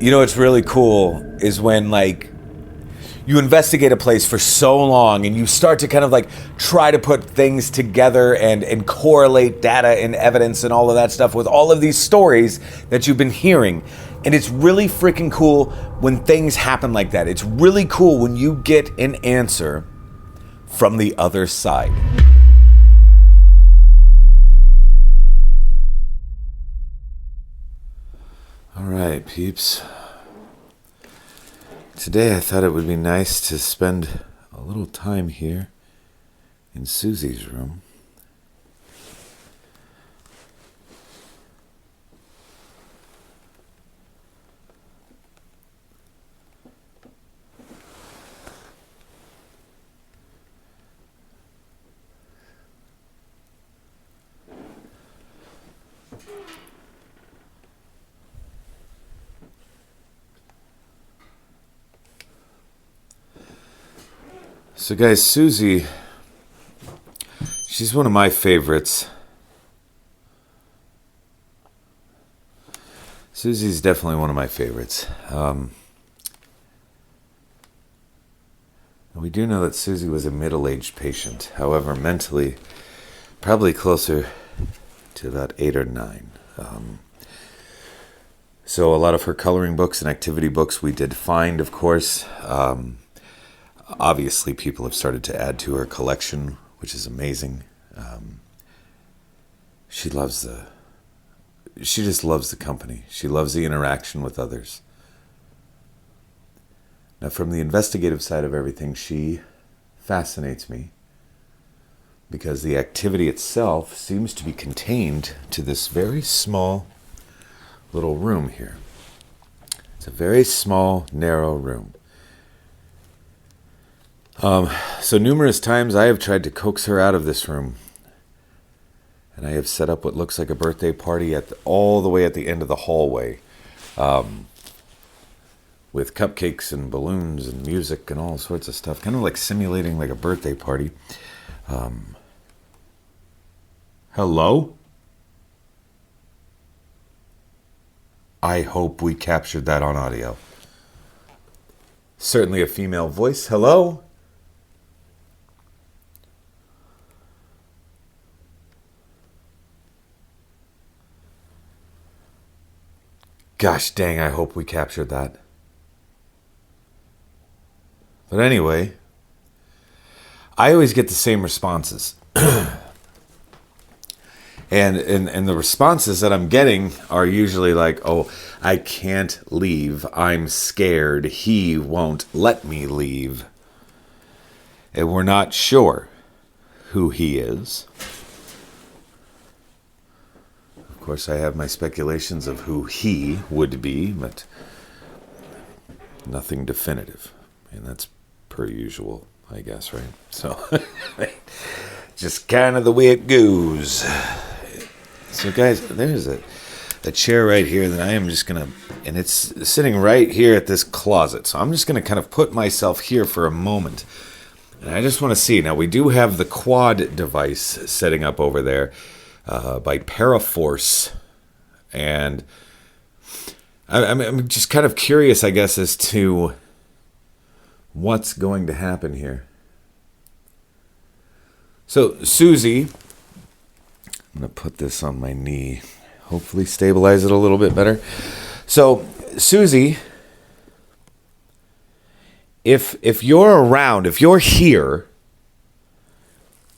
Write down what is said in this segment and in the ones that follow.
You know what's really cool is when, like, you investigate a place for so long and you start to kind of like try to put things together and correlate data and evidence and all of that stuff with all of these stories that you've been hearing. And it's really freaking cool when things happen like that. It's really cool when you get an answer from the other side. All right, peeps. Today I thought it would be nice to spend a little time here in Susie's room. So guys, Susie, she's one of my favorites. Susie's definitely one of my favorites. We do know that Susie was a middle-aged patient. However, mentally, probably closer to about 8 or 9. So a lot of her coloring books and activity books we did find, of course. Obviously, people have started to add to her collection, which is amazing. She just loves the company. She loves the interaction with others. Now, from the investigative side of everything, she fascinates me because the activity itself seems to be contained to this very small little room here. It's a very small, narrow room. So numerous times I have tried to coax her out of this room, and I have set up what looks like a birthday party all the way at the end of the hallway, with cupcakes and balloons and music and all sorts of stuff, kind of like simulating like a birthday party. Hello? I hope we captured that on audio. Certainly a female voice. Hello? Gosh dang, I hope we captured that. But anyway, I always get the same responses. and the responses that I'm getting are usually like, oh, I can't leave. I'm scared. He won't let me leave. And we're not sure who he is. Of course, I have my speculations of who he would be, but nothing definitive. And that's per usual, I guess, right? So, just kind of the way it goes. So, guys, there's a chair right here that I am just going to, and it's sitting right here at this closet. So I'm just going to kind of put myself here for a moment. And I just want to see. Now, we do have the quad device setting up over there. By Paraforce, and I'm just kind of curious, I guess, as to what's going to happen here. So, Susie, I'm going to put this on my knee, hopefully stabilize it a little bit better. So, Susie, if you're around, if you're here,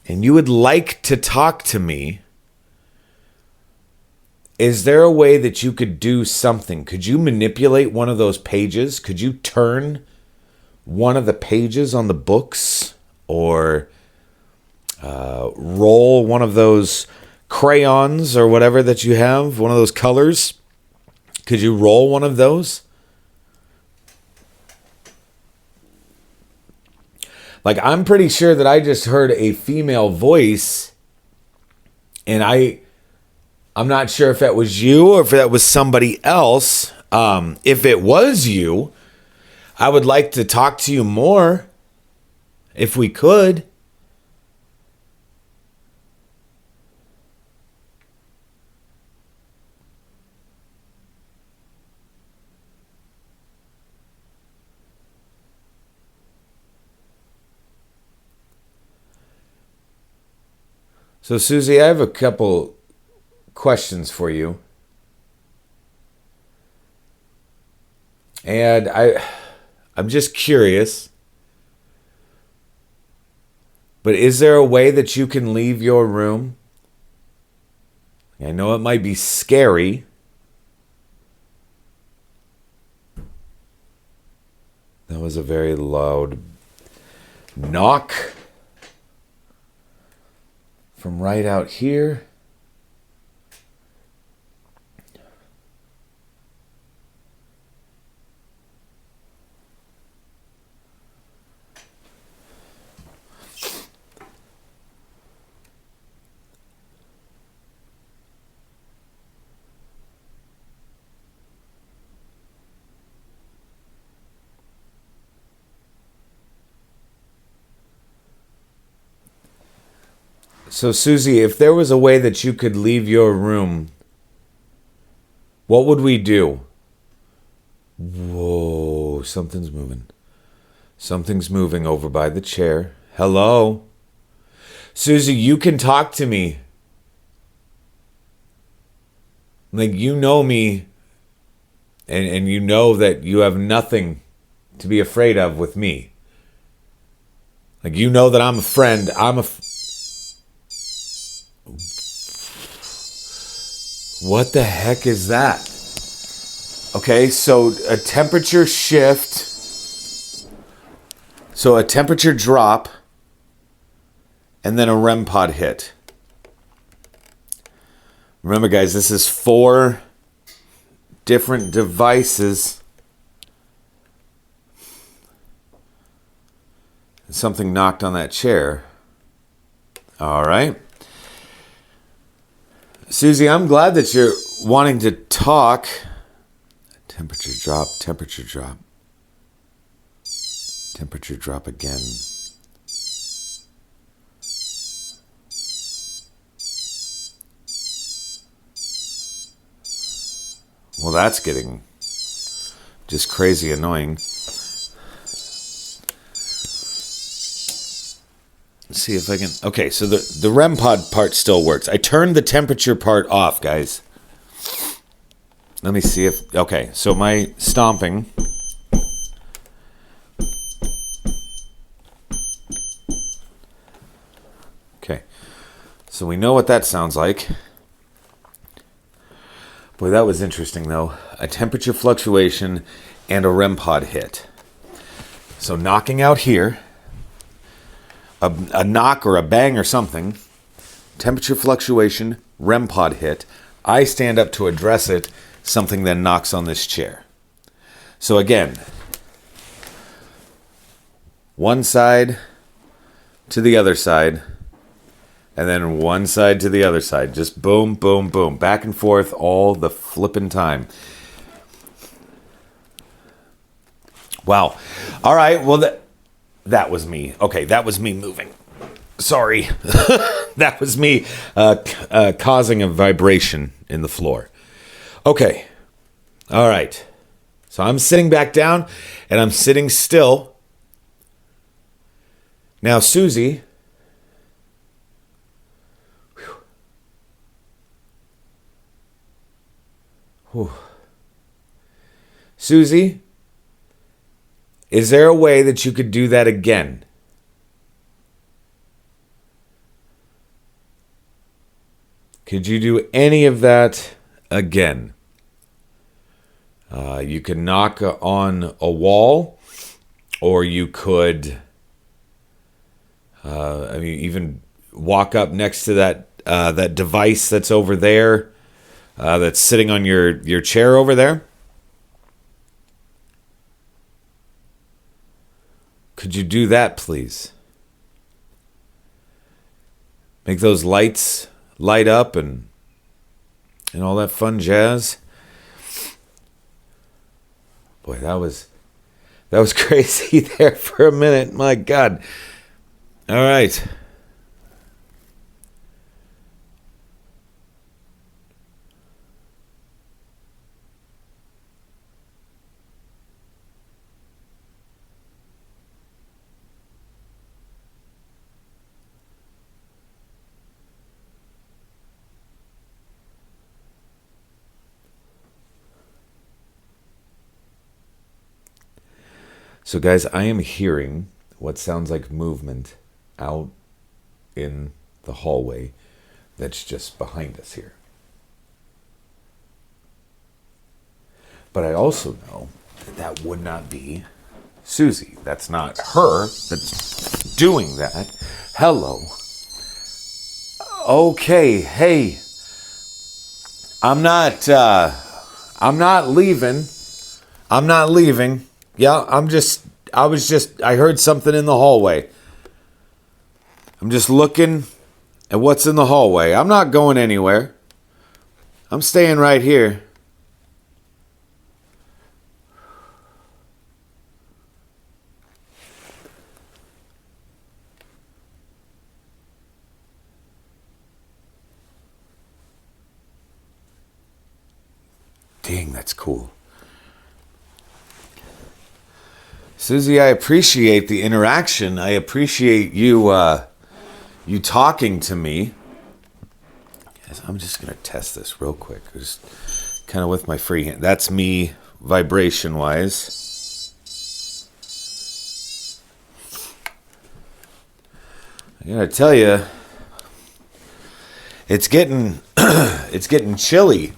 and you would like to talk to me, is there a way that you could do something? Could you manipulate one of those pages? Could you turn one of the pages on the books? Or roll one of those crayons or whatever that you have? One of those colors? Could you roll one of those? Like, I'm pretty sure that I just heard a female voice, and I'm not sure if that was you or if that was somebody else. If it was you, I would like to talk to you more, if we could. So, Susie, I have a couple questions for you. And I'm just curious. But is there a way that you can leave your room? I know it might be scary. That was a very loud knock from right out here. So, Susie, if there was a way that you could leave your room, what would we do? Whoa, something's moving. Something's moving over by the chair. Hello? Susie, you can talk to me. Like, you know me, and you know that you have nothing to be afraid of with me. Like, you know that I'm a friend. What the heck is that? Okay, so a temperature shift. So a temperature drop. And then a REM pod hit. Remember, guys, this is 4 different devices. Something knocked on that chair. All right. Susie, I'm glad that you're wanting to talk. Temperature drop, temperature drop. Temperature drop again. Well, that's getting just crazy annoying. Let's see if I can... Okay, so the REM pod part still works. I turned the temperature part off, guys. Let me see if... Okay, so my stomping... Okay, so we know what that sounds like. Boy, that was interesting, though. A temperature fluctuation and a REM pod hit. So knocking out here... A knock or a bang or something, temperature fluctuation, REM pod hit. I stand up to address it, something then knocks on this chair. So again, one side to the other side, and then one side to the other side. Just boom, boom, boom, back and forth all the flippin' time. Wow. All right, well, that was me. Okay, that was me moving. Sorry. That was me causing a vibration in the floor. Okay. All right. So I'm sitting back down, and I'm sitting still. Now, Susie. Whew. Susie. Is there a way that you could do that again? Could you do any of that again? You could knock on a wall, or you could, even walk up next to that device that's over there, that's sitting on your chair over there. Could you do that, please? Make those lights light up and all that fun jazz. Boy, that was crazy there for a minute. My God. All right. So guys, I am hearing what sounds like movement out in the hallway that's just behind us here. But I also know that would not be Susie. That's not her that's doing that. Hello. Okay, hey. I'm not leaving. I'm not leaving. Yeah, I heard something in the hallway. I'm just looking at what's in the hallway. I'm not going anywhere. I'm staying right here. Dang, that's cool. Susie, I appreciate the interaction. I appreciate you you talking to me. Guys, I'm just going to test this real quick. Just kind of with my free hand. That's me vibration-wise. I got to tell you, it's getting it's getting chilly.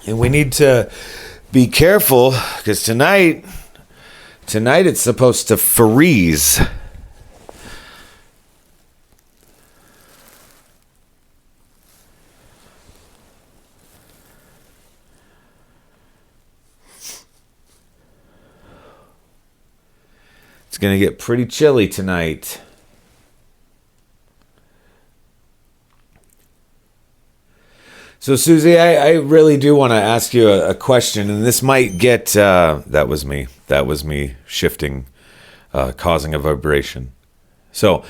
And we need to be careful because tonight it's supposed to freeze. It's going to get pretty chilly tonight. So, Susie, I really do want to ask you a question, and this might get... that was me. That was me shifting, causing a vibration. So,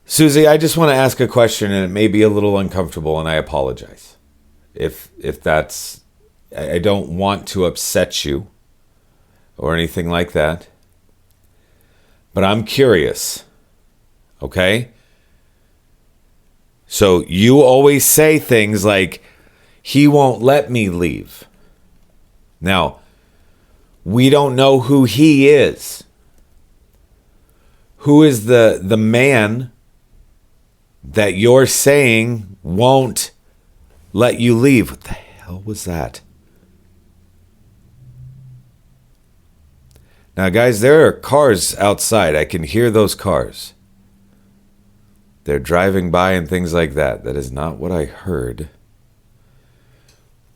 Susie, I just want to ask a question, and it may be a little uncomfortable, and I apologize. If that's... I don't want to upset you or anything like that. But I'm curious, okay? So you always say things like, he won't let me leave. Now, we don't know who he is. Who is the man that you're saying won't let you leave? What the hell was that? Now, guys, there are cars outside. I can hear those cars. They're driving by and things like that. That is not what I heard.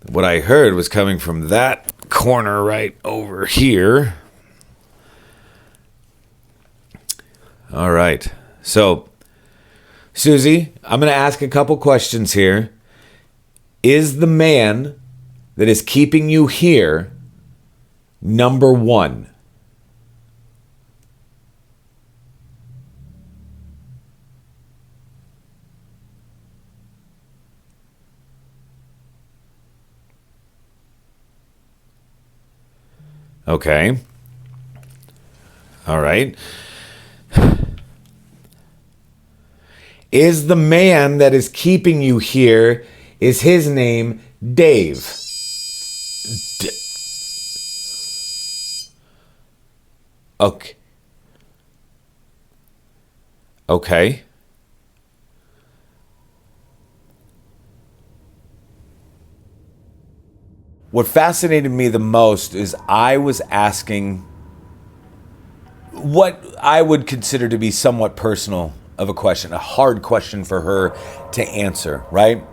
What I heard was coming from that corner right over here. All right. So, Susie, I'm going to ask a couple questions here. Is the man that is keeping you here number one? Okay. All right. Is the man that is keeping you here, is his name Dave? Okay. Okay. What fascinated me the most is I was asking what I would consider to be somewhat personal of a question, a hard question for her to answer, right?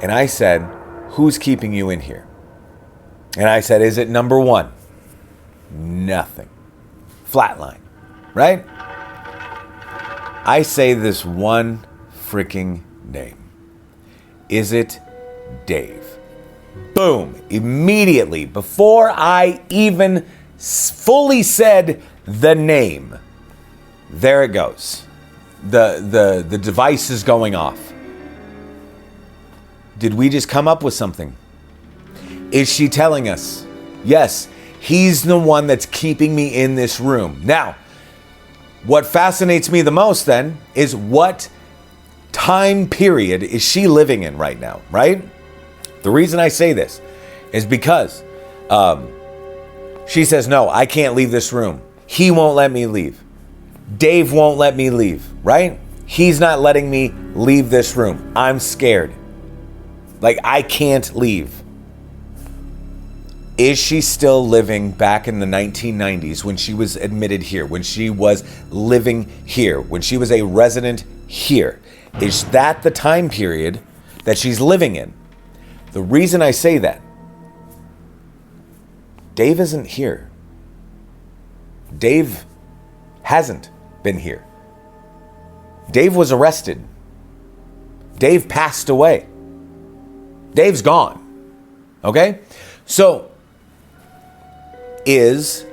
And I said, who's keeping you in here? And I said, is it number one? Nothing. Flatline, right? I say this one freaking name. Is it Dave? Boom. Immediately, before I even fully said the name, there it goes. The device is going off. Did we just come up with something? Is she telling us, yes, he's the one that's keeping me in this room? Now, what fascinates me the most then is what time period is she living in right now, right? The reason I say this is because She says, no, I can't leave this room. He won't let me leave. Dave won't let me leave, right? He's not letting me leave this room. I'm scared. Like, I can't leave. Is she still living back in the 1990s when she was admitted here, when she was living here, when she was a resident here? Is that the time period that she's living in? The reason I say that, Dave isn't here. Dave hasn't been here. Dave was arrested. Dave passed away. Dave's gone. Okay? So, is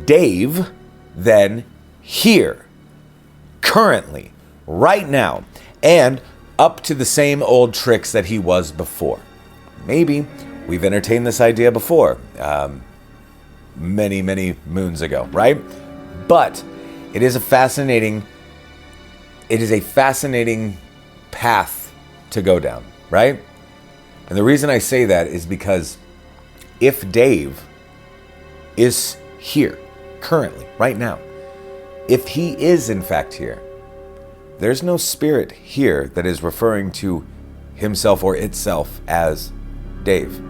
Dave then here, currently, right now, and up to the same old tricks that he was before? Maybe. We've entertained this idea before, many, many moons ago, right? But it is a fascinating path to go down, right? And the reason I say that is because if Dave is here, currently, right now, if he is in fact here, there's no spirit here that is referring to himself or itself as Dave.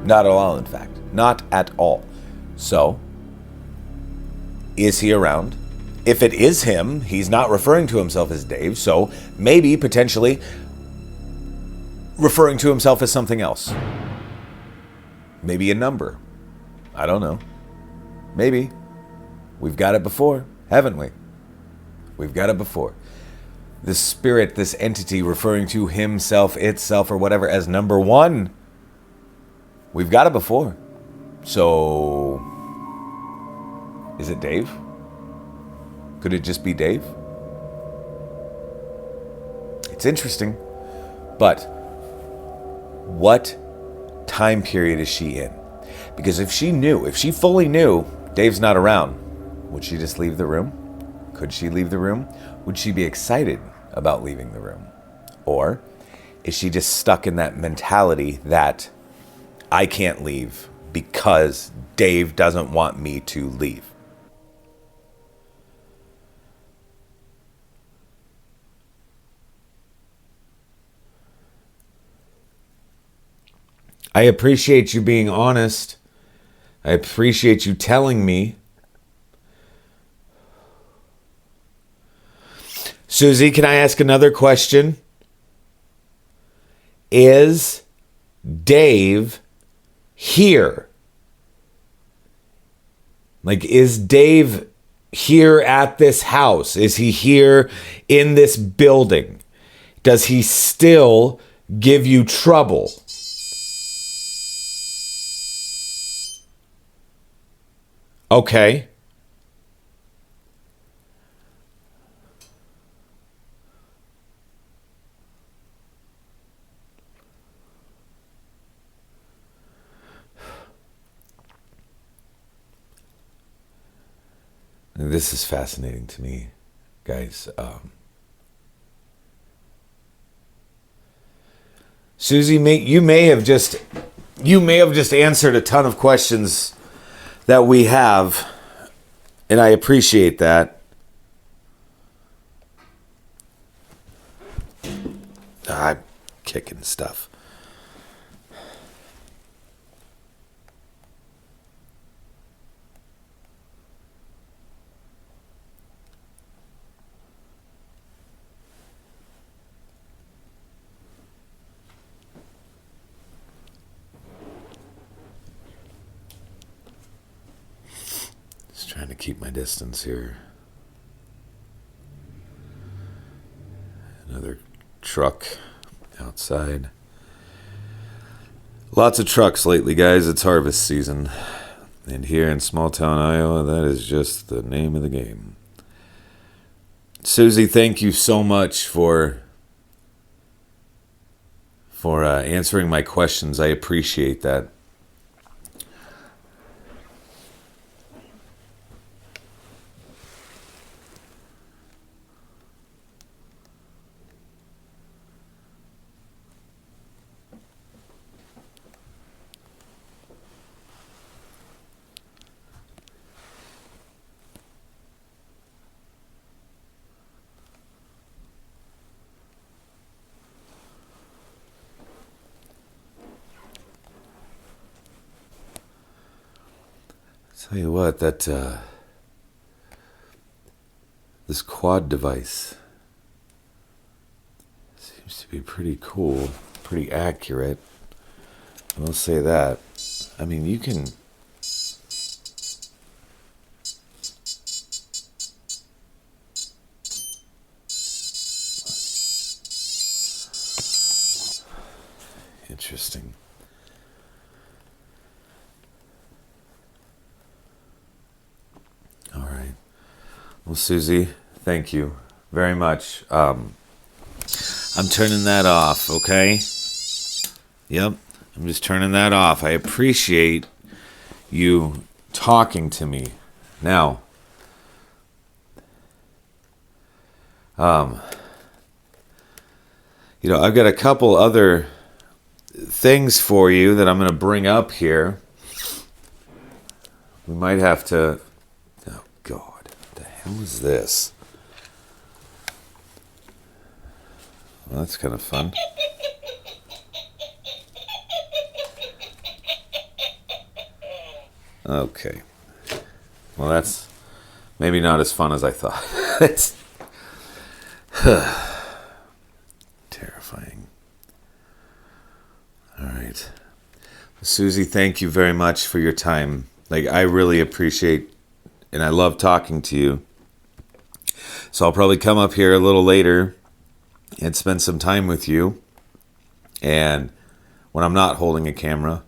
Not at all, in fact. Not at all. So, is he around? If it is him, he's not referring to himself as Dave, so maybe, potentially, referring to himself as something else. Maybe a number. I don't know. Maybe. We've got it before, haven't we? We've got it before. This spirit, this entity referring to himself, itself, or whatever as number one. We've got it before. So, is it Dave? Could it just be Dave? It's interesting. But what time period is she in? Because if she fully knew Dave's not around, would she just leave the room? Could she leave the room? Would she be excited about leaving the room? Or is she just stuck in that mentality that I can't leave because Dave doesn't want me to leave? I appreciate you being honest. I appreciate you telling me. Susie, can I ask another question? Is Dave here? Like, is Dave here at this house? Is he here in this building? Does he still give you trouble? Okay. This is fascinating to me, guys. Susie, you may have just answered a ton of questions that we have, and I appreciate that. I'm kicking stuff. Trying to keep my distance here. Another truck outside. Lots of trucks lately, guys. It's harvest season. And here in small town Iowa, that is just the name of the game. Susie, thank you so much for answering my questions. I appreciate that. Tell you what, this quad device seems to be pretty cool, pretty accurate. I will say that. I mean, you can... Interesting. All right. Well, Susie, thank you very much. I'm turning that off, okay? Yep, I'm just turning that off. I appreciate you talking to me. Now, I've got a couple other things for you that I'm going to bring up here. We might have to... Oh, God. What the hell is this? Well, that's kind of fun. Okay. Well, that's maybe not as fun as I thought. It's terrifying. All right. Susie, thank you very much for your time. I really appreciate and I love talking to you. So I'll probably come up here a little later and spend some time with you. And when I'm not holding a camera,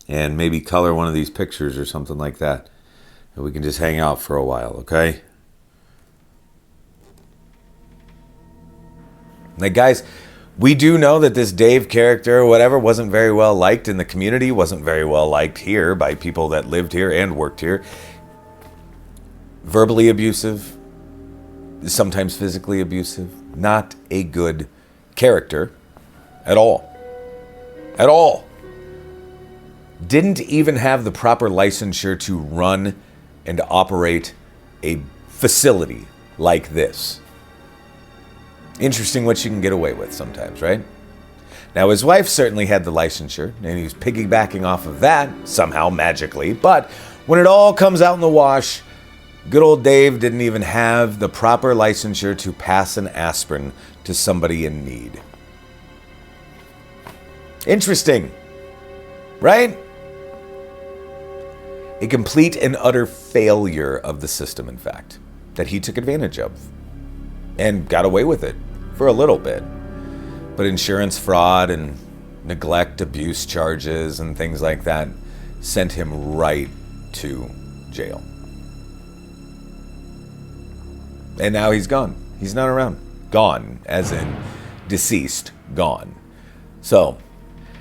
and maybe color one of these pictures or something like that. And we can just hang out for a while, okay? Now, guys, we do know that this Dave character or whatever wasn't very well liked in the community, wasn't very well liked here by people that lived here and worked here. Verbally abusive, sometimes physically abusive. Not a good character at all. At all. Didn't even have the proper licensure to run and operate a facility like this. Interesting what you can get away with sometimes, right? Now, his wife certainly had the licensure, and he was piggybacking off of that somehow, magically. But when it all comes out in the wash, good old Dave didn't even have the proper licensure to pass an aspirin to somebody in need. Interesting, right? A complete and utter failure of the system, in fact, that he took advantage of and got away with it for a little bit. But insurance fraud and neglect, abuse charges and things like that sent him right to jail. And now he's gone. He's not around. Gone, as in deceased, gone. So...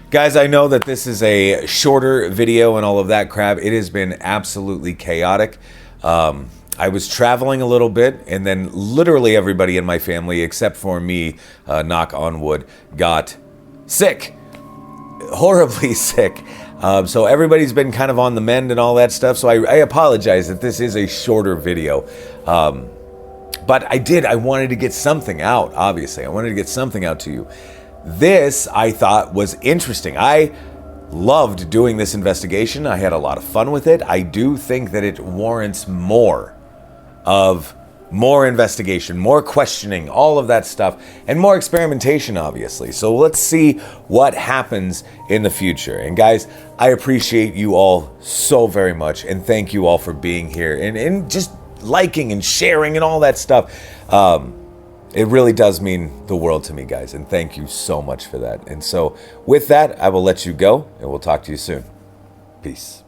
guys, I know that this is a shorter video and all of that crap. It has been absolutely chaotic. I was traveling a little bit, and then literally everybody in my family, except for me, knock on wood, got sick. Horribly sick. So everybody's been kind of on the mend and all that stuff. So I apologize that this is a shorter video. But I wanted to get something out, obviously. I wanted to get something out to you. This, I thought, was interesting. I loved doing this investigation. I had a lot of fun with it. I do think that it warrants more investigation, more questioning, all of that stuff, and more experimentation, obviously. So let's see what happens in the future. And guys, I appreciate you all so very much, and thank you all for being here and just liking and sharing and all that stuff. It really does mean the world to me, guys, and thank you so much for that. And so with that, I will let you go, and we'll talk to you soon. Peace.